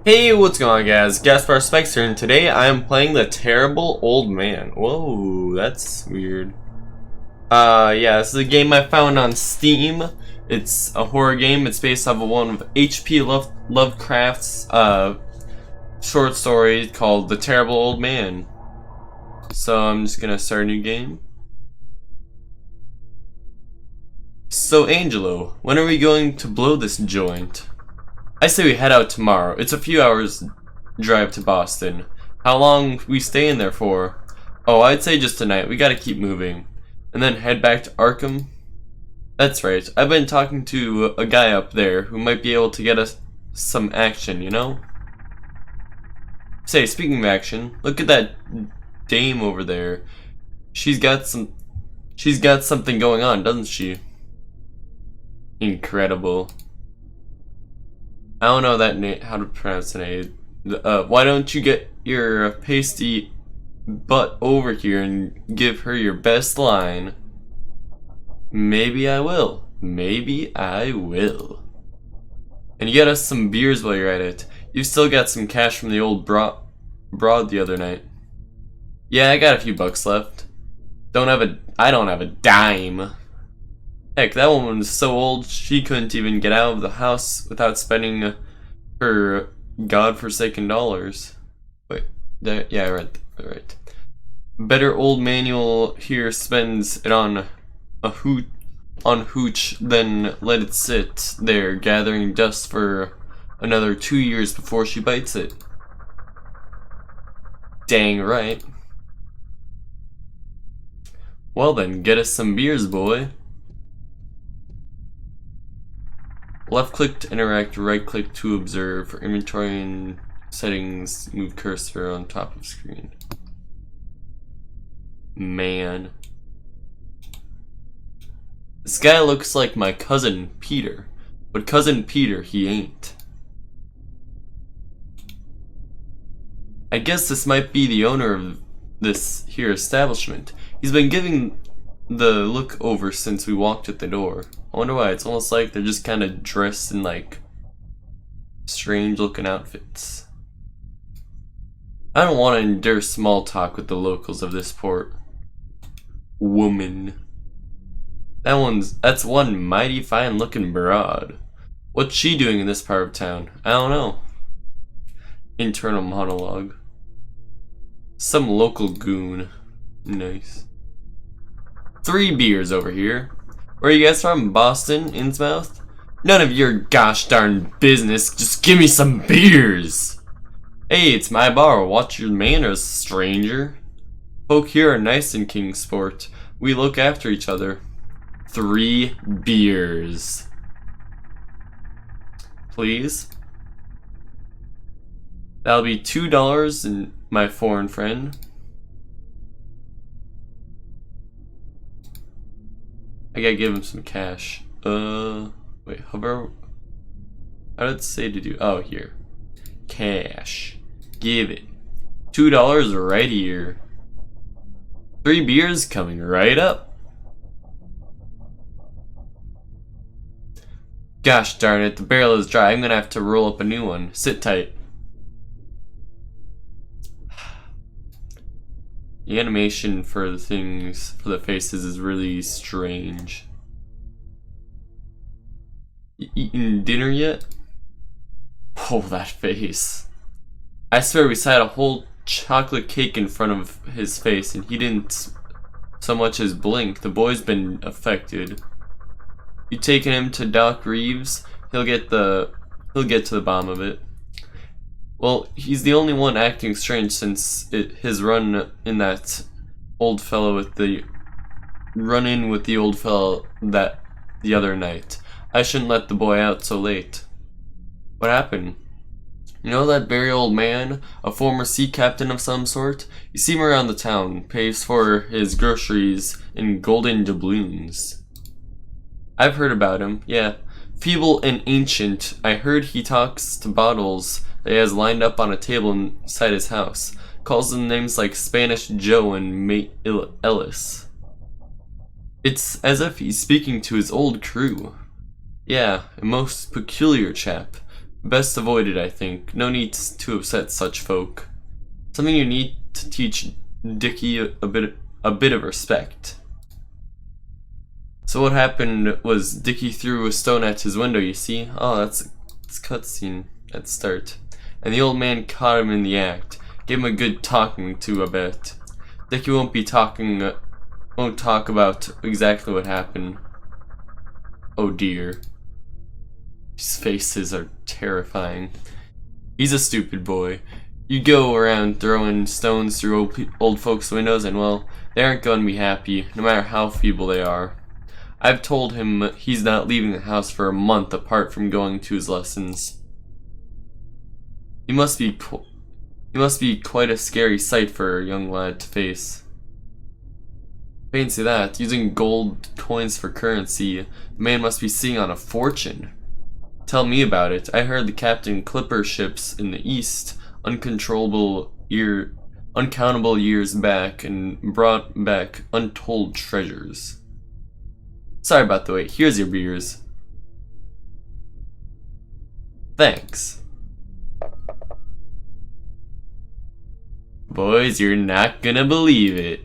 Hey, what's going on, guys? Gaspar Spikes here, and today I am playing the Terrible Old Man. Whoa, that's weird. Yeah, this is a game I found on Steam. It's a horror game. It's based off of one of H.P. Lovecraft's short story called The Terrible Old Man. So I'm just gonna start a new game. So Angelo, when are we going to blow this joint? I say we head out tomorrow. It's a few hours drive to Boston. How long we stay in there for? Oh, I'd say just tonight. We gotta keep moving. And then head back to Arkham? That's right. I've been talking to a guy up there who might be able to get us some action, you know? Say, speaking of action, look at that dame over there. She's got something going on, doesn't she? Incredible. I don't know that name, how to pronounce the name. Why don't you get your pasty butt over here and give her your best line? Maybe I will. Maybe I will. And get us some beers while you're at it. You've still got some cash from the old broad the other night. Yeah, I got a few bucks left. I don't have a dime. Heck, that woman was so old she couldn't even get out of the house without spending her godforsaken dollars. Wait, yeah, right. Better old manual here spends it on hooch than let it sit there gathering dust for another 2 years before she bites it. Dang right. Well then, get us some beers, boy. Left click to interact, right click to observe. For inventory and settings, move cursor on top of screen. Man. This guy looks like my cousin Peter, but cousin Peter he ain't. I guess this might be the owner of this here establishment. He's been giving the look over since we walked at the door. I wonder why. It's almost like they're just kind of dressed in like strange looking outfits. I don't want to endure small talk with the locals of this port. Woman. That's one mighty fine looking broad. What's she doing in this part of town? I don't know. Internal monologue. Some local goon. Nice. 3 beers over here. Where are you guys from? Boston? Innsmouth? None of your gosh darn business. Just give me some beers. Hey, it's my bar. Watch your manners, stranger. Folk here are nice in Kingsport. We look after each other. 3 beers. Please. That'll be $2 and my foreign friend. I gotta give him some cash. Wait, hover. How did it say to do? Oh, here. Cash. Give it. $2 right here. 3 beers coming right up. Gosh darn it, the barrel is dry. I'm gonna have to roll up a new one. Sit tight. The animation for the faces is really strange. You eaten dinner yet? Oh, that face. I swear we had a whole chocolate cake in front of his face and he didn't so much as blink. The boy's been affected. You taking him to Doc Reeves? He'll get to the bottom of it. Well, he's the only one acting strange since his run in with the old fellow that the other night. I shouldn't let the boy out so late. What happened? You know that very old man, a former sea captain of some sort? You see him around the town, pays for his groceries in golden doubloons. I've heard about him, yeah. Feeble and ancient, I heard he talks to bottles that he has lined up on a table inside his house. Calls them names like Spanish Joe and Mate Ellis. It's as if he's speaking to his old crew. Yeah, a most peculiar chap. Best avoided, I think. No need to upset such folk. Something you need to teach Dickie a bit of respect. So what happened was Dickie threw a stone at his window, you see? Oh, that's cutscene at the start. And the old man caught him in the act. Gave him a good talking to, I bet. Dickie won't talk about exactly what happened. Oh dear. These faces are terrifying. He's a stupid boy. You go around throwing stones through old folks' windows and, well, they aren't going to be happy, no matter how feeble they are. I've told him he's not leaving the house for a month apart from going to his lessons. He must be quite a scary sight for a young lad to face. Fancy that, using gold coins for currency. The man must be sitting on a fortune. Tell me about it. I heard the captain clipper ships in the east, uncountable years back, and brought back untold treasures. Sorry about the wait. Here's your beers. Thanks. Boys, you're not gonna believe it.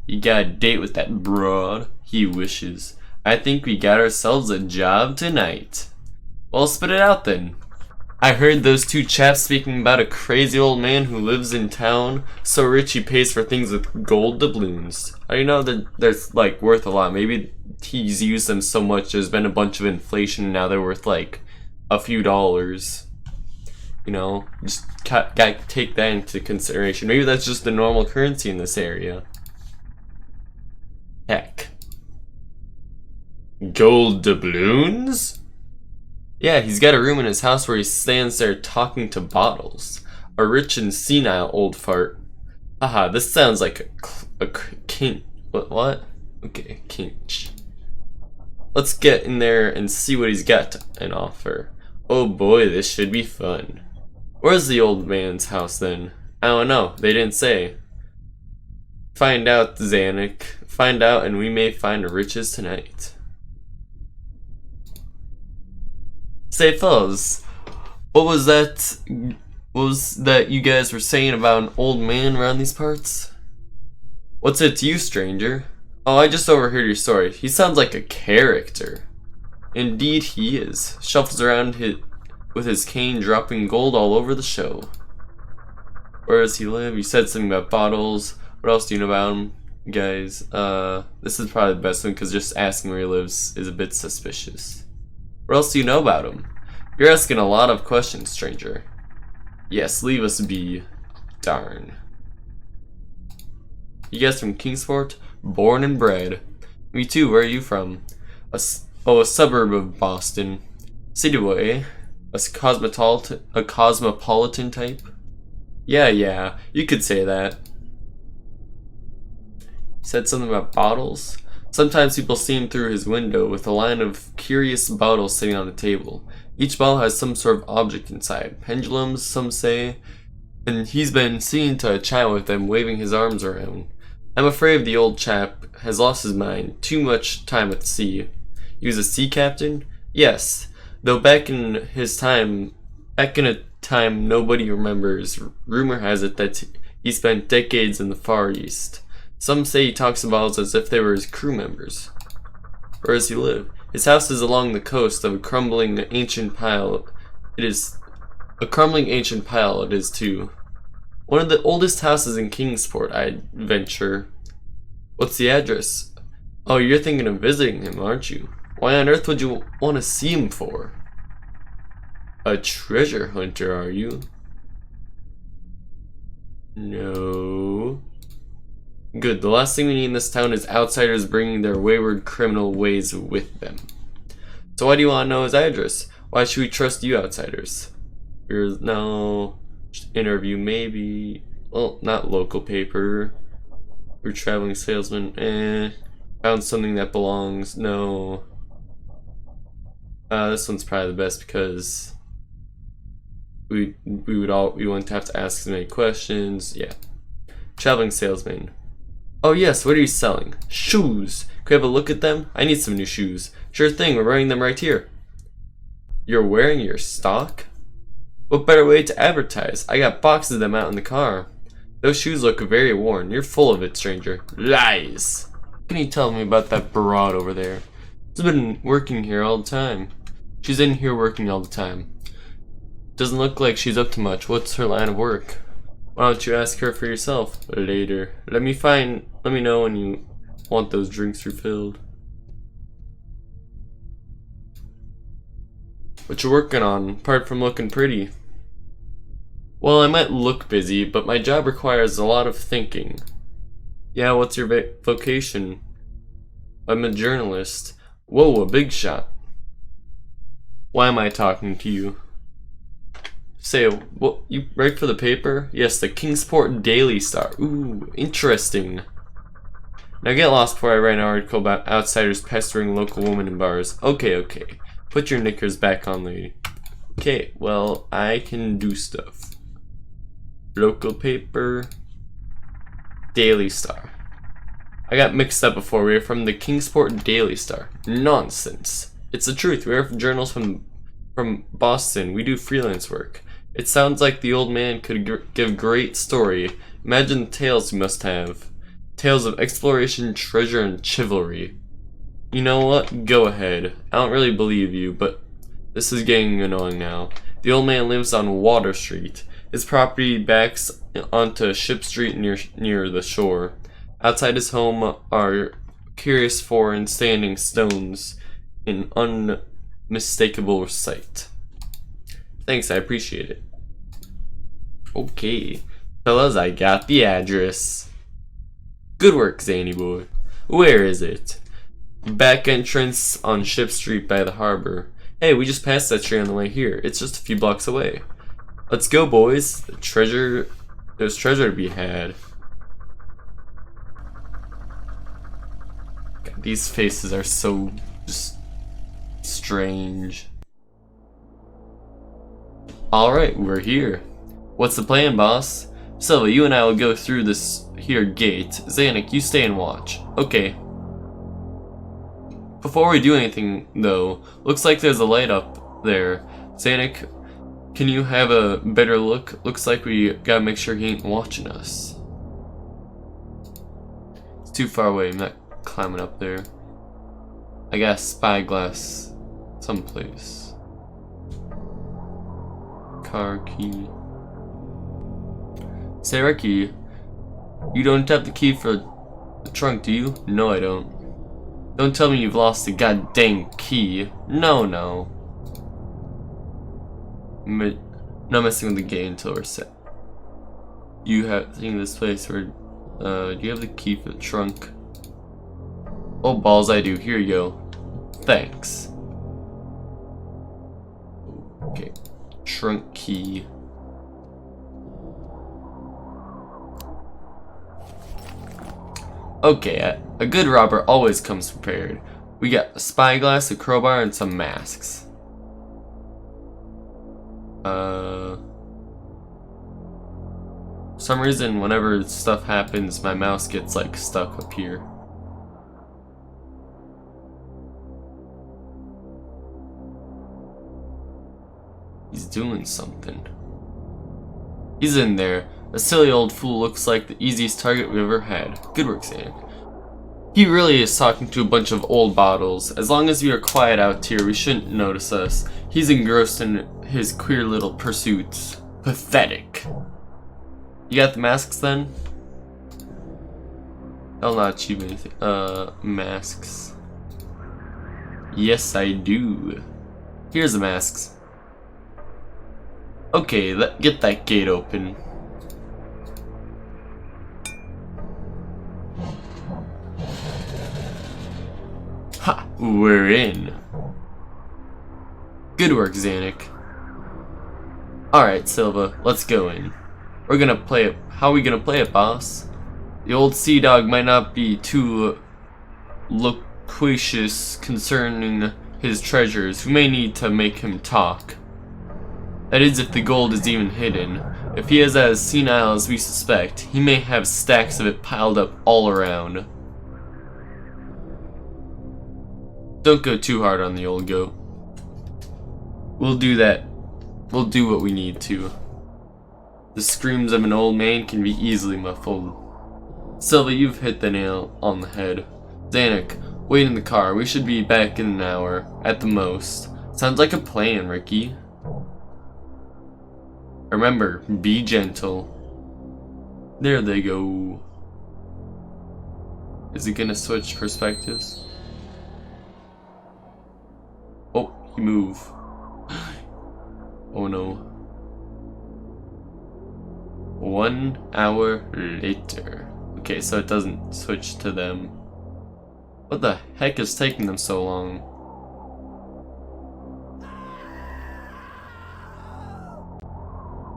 You got a date with that broad. He wishes. I think we got ourselves a job tonight. Well, spit it out then. I heard those two chaps speaking about a crazy old man who lives in town, so rich he pays for things with gold doubloons. You know that they're like worth a lot. Maybe he's used them so much there's been a bunch of inflation and now they're worth like a few dollars. You know, just gotta take that into consideration. Maybe that's just the normal currency in this area. Heck. Gold doubloons? Yeah, he's got a room in his house where he stands there talking to bottles. A rich and senile old fart. Haha, this sounds like a king. What? Okay, kinch. Let's get in there and see what he's got an offer. Oh boy, this should be fun. Where's the old man's house then? I don't know, they didn't say. Find out, Zanuck. Find out and we may find riches tonight. Say, fellas, what was that you guys were saying about an old man around these parts? What's it to you, stranger? Oh, I just overheard your story. He sounds like a character. Indeed he is. Shuffles around with his cane, dropping gold all over the show. Where does he live? You said something about bottles. What else do you know about him, guys? This is probably the best one because just asking where he lives is a bit suspicious. What else do you know about him? You're asking a lot of questions, stranger. Yes, leave us be. Darn. You guys from Kingsport? Born and bred. Me too, where are you from? A suburb of Boston. City boy, a cosmopolitan type? Yeah, you could say that. Said something about bottles? Sometimes people see him through his window with a line of curious bottles sitting on the table. Each bottle has some sort of object inside. Pendulums, some say. And he's been seen to chat with them, waving his arms around. I'm afraid the old chap has lost his mind. Too much time at sea. He was a sea captain? Yes. Though back in a time nobody remembers. Rumor has it that he spent decades in the Far East. Some say he talks about bottles as if they were his crew members. Where does he live? His house is along the coast of a crumbling ancient pile. It is too. One of the oldest houses in Kingsport, I'd venture. What's the address? Oh, you're thinking of visiting him, aren't you? Why on earth would you want to see him for? A treasure hunter, are you? No. Good, the last thing we need in this town is outsiders bringing their wayward criminal ways with them. So why do you want to know his address? Why should we trust you outsiders? No, interview maybe. Well, not local paper. We're traveling salesman. Found something that belongs. No. This one's probably the best because we wouldn't have to ask as many questions. Yeah. Traveling salesman. Oh yes, what are you selling? Shoes! Could I have a look at them? I need some new shoes. Sure thing, we're wearing them right here. You're wearing your stock? What better way to advertise? I got boxes of them out in the car. Those shoes look very worn. You're full of it, stranger. Lies! What can you tell me about that broad over there? She's been working here all the time. She's in here working all the time. Doesn't look like she's up to much. What's her line of work? Why don't you ask her for yourself later? Let me know when you want those drinks refilled. What you working on, apart from looking pretty? Well, I might look busy, but my job requires a lot of thinking. Yeah, what's your vocation? I'm a journalist. Whoa, a big shot. Why am I talking to you? Say, what, you write for the paper? Yes, the Kingsport Daily Star. Ooh, interesting. Now get lost before I write an article about outsiders pestering local women in bars. Okay. Put your knickers back on, lady. Okay, well, I can do stuff. Local paper. Daily Star. I got mixed up before. We are from the Kingsport Daily Star. Nonsense. It's the truth. We are journals from Boston. We do freelance work. It sounds like the old man could give great story. Imagine the tales he must have. Tales of exploration, treasure, and chivalry. You know what? Go ahead. I don't really believe you, but this is getting annoying now. The old man lives on Water Street. His property backs onto Ship Street near the shore. Outside his home are curious foreign standing stones in unmistakable sight. Thanks, I appreciate it. Okay, fellas, I got the address. Good work, Zany boy. Where is it? Back entrance on Ship Street by the harbor. Hey, we just passed that tree on the way here. It's just a few blocks away. Let's go, boys. There's treasure to be had. God, these faces are so just strange. Alright, we're here. What's the plan, boss? Silva, you and I will go through this here gate. Zanuck, you stay and watch. Okay. Before we do anything, though, looks like there's a light up there. Zanuck, can you have a better look? Looks like we gotta make sure he ain't watching us. It's too far away. I'm not climbing up there. I got a spyglass someplace. Car key. Sarah key. You don't have the key for the trunk, do you? No, I don't. Don't tell me you've lost the goddamn key. No. Not messing with the gate until we're set. You have seen this place where do you have the key for the trunk? Oh balls, I do. Here you go. Thanks. Okay. Trunk key. Okay, a good robber always comes prepared. We got a spyglass, a crowbar, and some masks. For some reason, whenever stuff happens, my mouse gets like stuck up here. He's doing something. He's in there. A silly old fool looks like the easiest target we've ever had. Good work, Sam. He really is talking to a bunch of old bottles. As long as we are quiet out here, we shouldn't notice us. He's engrossed in his queer little pursuits. Pathetic. You got the masks then? I'll not achieve anything. Masks. Yes, I do. Here's the masks. Okay, get that gate open. Ha! We're in. Good work, Zanuck. Alright, Silva, let's go in. We're gonna play it. How are we gonna play it, boss? The old sea dog might not be too loquacious concerning his treasures. We may need to make him talk. That is, if the gold is even hidden. If he is as senile as we suspect, he may have stacks of it piled up all around. Don't go too hard on the old goat. We'll do that. We'll do what we need to. The screams of an old man can be easily muffled. Sylvia, you've hit the nail on the head. Zanuck, wait in the car. We should be back in an hour, at the most. Sounds like a plan, Ricky. Remember, be gentle. There they go. Is he gonna switch perspectives? Oh, he moved. Oh no. 1 hour later. Okay, so it doesn't switch to them. What the heck is taking them so long?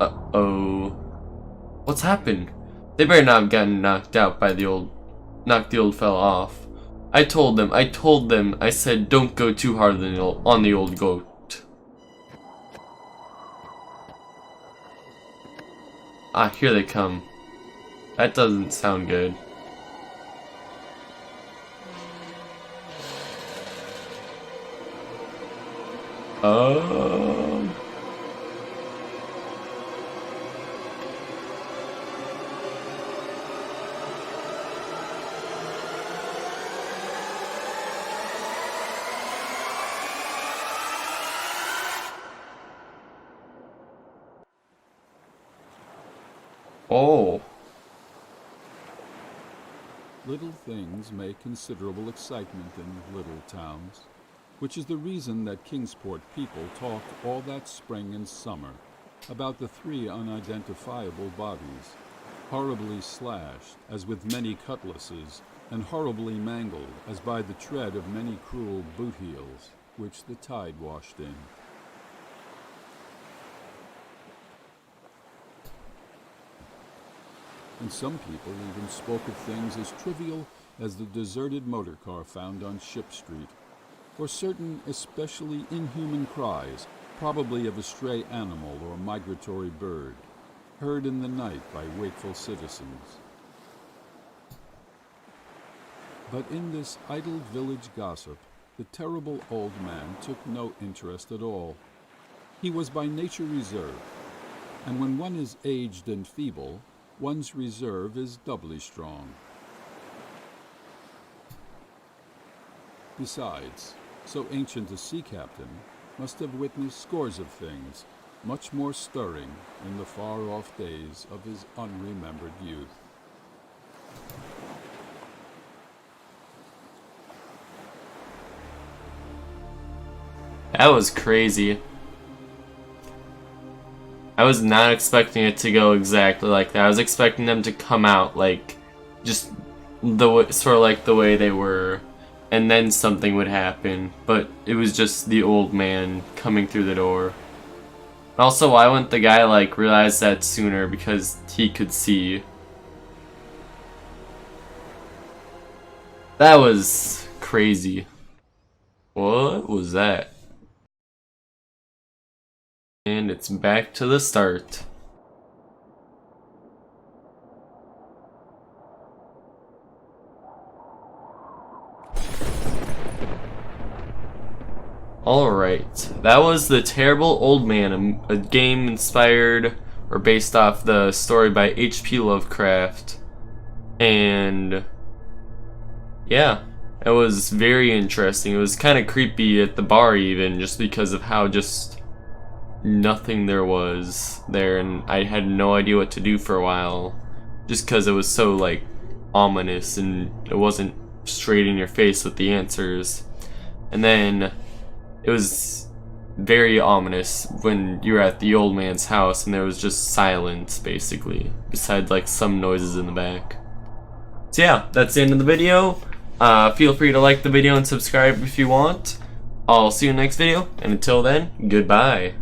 Uh-oh. What's happened? They better not have gotten knocked out by knocked the old fella off. I told them, I said don't go too hard on the old goat. Ah, here they come. That doesn't sound good. Oh. Little things make considerable excitement in little towns, which is the reason that Kingsport people talked all that spring and summer about the 3 unidentifiable bodies, horribly slashed as with many cutlasses, and horribly mangled as by the tread of many cruel boot heels, which the tide washed in. And some people even spoke of things as trivial as the deserted motor car found on Ship Street, or certain especially inhuman cries, probably of a stray animal or migratory bird, heard in the night by wakeful citizens. But in this idle village gossip, the terrible old man took no interest at all. He was by nature reserved, and when one is aged and feeble, one's reserve is doubly strong. Besides, so ancient a sea captain must have witnessed scores of things much more stirring in the far-off days of his unremembered youth. That was crazy. I was not expecting it to go exactly like that. I was expecting them to come out like just sort of like the way they were, and then something would happen. But it was just the old man coming through the door. Also, why wouldn't the guy like realize that sooner? Because he could see. That was crazy. What was that? And it's back to the start. Alright, that was The Terrible Old Man, a game inspired or based off the story by H.P. Lovecraft. And yeah, it was very interesting. It was kind of creepy at the bar even, just because of how just nothing there was there, and I had no idea what to do for a while, just because it was so like ominous and it wasn't straight in your face with the answers. And then it was very ominous when you were at the old man's house and there was just silence basically, besides like some noises in the back. So yeah, that's the end of the video. Feel free to like the video and subscribe if you want. I'll see you in the next video, and until then, goodbye.